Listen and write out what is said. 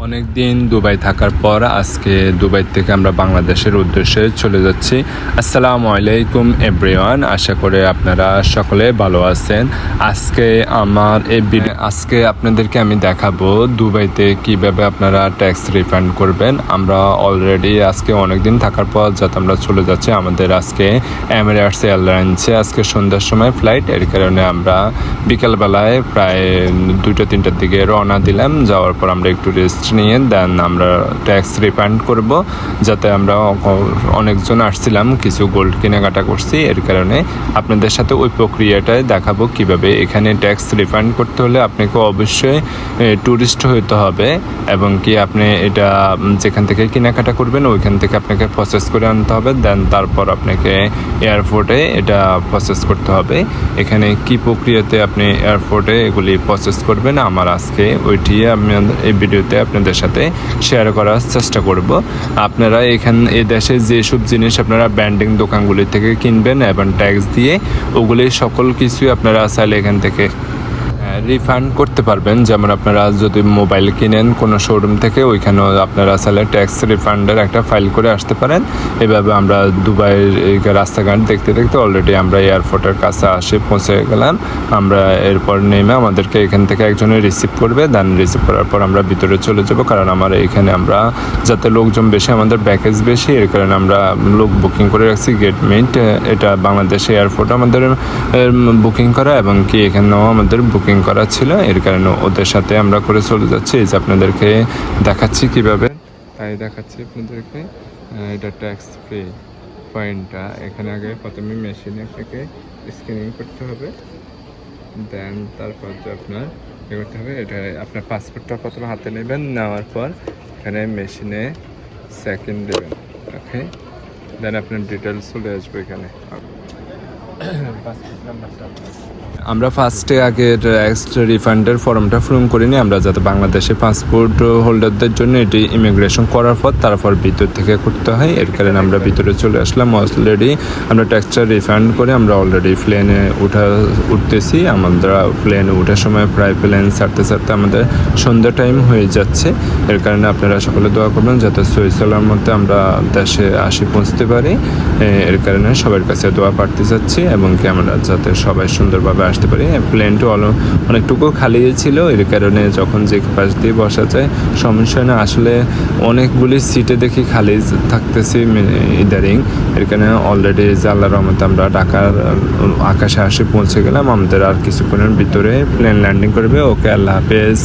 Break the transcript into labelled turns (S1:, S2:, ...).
S1: অনেক দিন দুবাই থাকার পর আজকে দুবাই থেকে আমরা বাংলাদেশের উদ্দেশ্যে চলে যাচ্ছি। আসসালামু আলাইকুম এভরিওয়ান, আশা করি আপনারা সকলে ভালো আছেন। আজকে আপনাদেরকে আমি দেখাবো দুবাইতে কিভাবে আপনারা ট্যাক্স রিফান্ড করবেন। আমরা অলরেডি আজকে অনেক দিন থাকার পর যাতে আমরা চলে যাচ্ছি, আমাদের আজকে এমিরেটস এয়ারলাইন্সে আজকে সন্ধ্যার সময় ফ্লাইট। এর কারণে আমরা বিকালবেলায় প্রায় 2-3টার দিকে রওনা দিলাম। যাওয়ার পর আমরা একটু রেস্ট নিয়ে দেন আমরা ট্যাক্স রিফান্ড করব। যাতে আমরা অনেকজন আসছিলাম, কিছু গোল্ড কেনাকাটা করছি, এর কারণে আপনাদের সাথে ওই প্রক্রিয়াটাই দেখাবো কিভাবে এখানে ট্যাক্স রিফান্ড করতে হলে আপনাকে অবশ্যই ট্যুরিস্ট হতে হবে এবং কি আপনি এটা যেখান থেকে কেনাকাটা করবেন ওইখান থেকে আপনাকে প্রসেস করে আনতে হবে। দেন তারপর আপনাকে এয়ারপোর্টে এটা প্রসেস করতে হবে। এখানে কি প্রক্রিয়াতে আপনি এয়ারপোর্টে এগুলি প্রসেস করবেন আমার আজকে ওইটি আমি এই ভিডিওতে আপনাদের সাথে শেয়ার করার চেষ্টা করব। আপনারা এই দেশে যেসব জিনিস আপনারা ব্র্যান্ডিং দোকানগুলি থেকে কিনবেন এবং ট্যাক্স দিয়ে ওগুলি সকল কিছুই আপনারা চাইলে এখান থেকে রিফান্ড করতে পারবেন। যেমন আপনারা যদি মোবাইল কিনেন কোনো শোরুম থেকে, ওইখানেও আপনারা চাইলে ট্যাক্স রিফান্ডের একটা ফাইল করে আসতে পারেন। এভাবে আমরা দুবাইয়ের রাস্তাঘাট দেখতে দেখতে অলরেডি আমরা এয়ারপোর্টের কাছে পৌঁছে গেলাম। আমরা এরপর নেমে আমাদেরকে এখান থেকে একজনে রিসিভ করবে। দেন রিসিভ করার পর আমরা ভিতরে চলে যাব, কারণ আমার এখানে আমরা যাতে লোকজন বেশি, আমাদের প্যাকেজ বেশি, এর কারণে আমরা লোক বুকিং করে রাখছি। গেটমেট এটা বাংলাদেশ এয়ারপোর্ট আমাদের বুকিং করা এবং কি এখানেও আমাদের বুকিং করা ছিল, এর কারণে ওদের সাথে আমরা করে চলে যাচ্ছি। এই যে আপনাদেরকে দেখাচ্ছি কিভাবে, তাই দেখাচ্ছি আপনাদেরকে। এটা ট্যাক্স ফ্রি পয়েন্টটা এখানে আগে প্রথমে মেশিনে থেকে স্ক্যানিং করতে হবে। দেন তারপর যে আপনার করতে হবে, এটা আপনার পাসপোর্টটা প্রথমে হাতে নেবেন, নেওয়ার পর এখানে মেশিনে সেকেন্ড দেবেন। ওকে, দেন আপনার ডিটেলস চলে আসবে এখানে। পাসপোর্ট নাম্বারটা আমরা ফার্স্টে আগে ট্যাক্স রিফান্ডের ফর্মটা ফিল করিনি আমরা, যাতে বাংলাদেশে পাসপোর্ট হোল্ডারদের জন্য এটি ইমিগ্রেশন করার পর তারপর ভিতর থেকে করতে হয়। এর কারণে আমরা ভিতরে চলে আসলাম। অলরেডি আমরা ট্যাক্সটা রিফান্ড করে আমরা অলরেডি প্লেনে উঠতেছি। আমরা প্লেনে ওঠার সময় প্রায় প্লেন ছাড়তে আমাদের সন্ধ্যা টাইম হয়ে যাচ্ছে। এর কারণে আপনারা সকলে দোয়া করবেন যাতে সহি সালামতে আমরা দেশে পৌঁছতে পারি। এর কারণে সবার কাছে দোয়া প্রার্থী যাচ্ছি এবং কি আমরা যাতে সবাই সুন্দরভাবে আসতে পারি। প্লেনটা অনেকটুকু খালি ছিল, এর কারণে যখন যে পাশ দিয়ে বসা যায় সমস্যা না। আসলে অনেকগুলি সিটে দেখি খালি থাকতেছি ইদারিং, এর কারণে অলরেডি আল্লাহর রহমতে আমরা ঢাকার আকাশে পৌঁছে গেলাম। আমাদের আর কিছুক্ষণের ভিতরে প্লেন ল্যান্ডিং করবে। ওকে, আল্লাহ হাফেজ।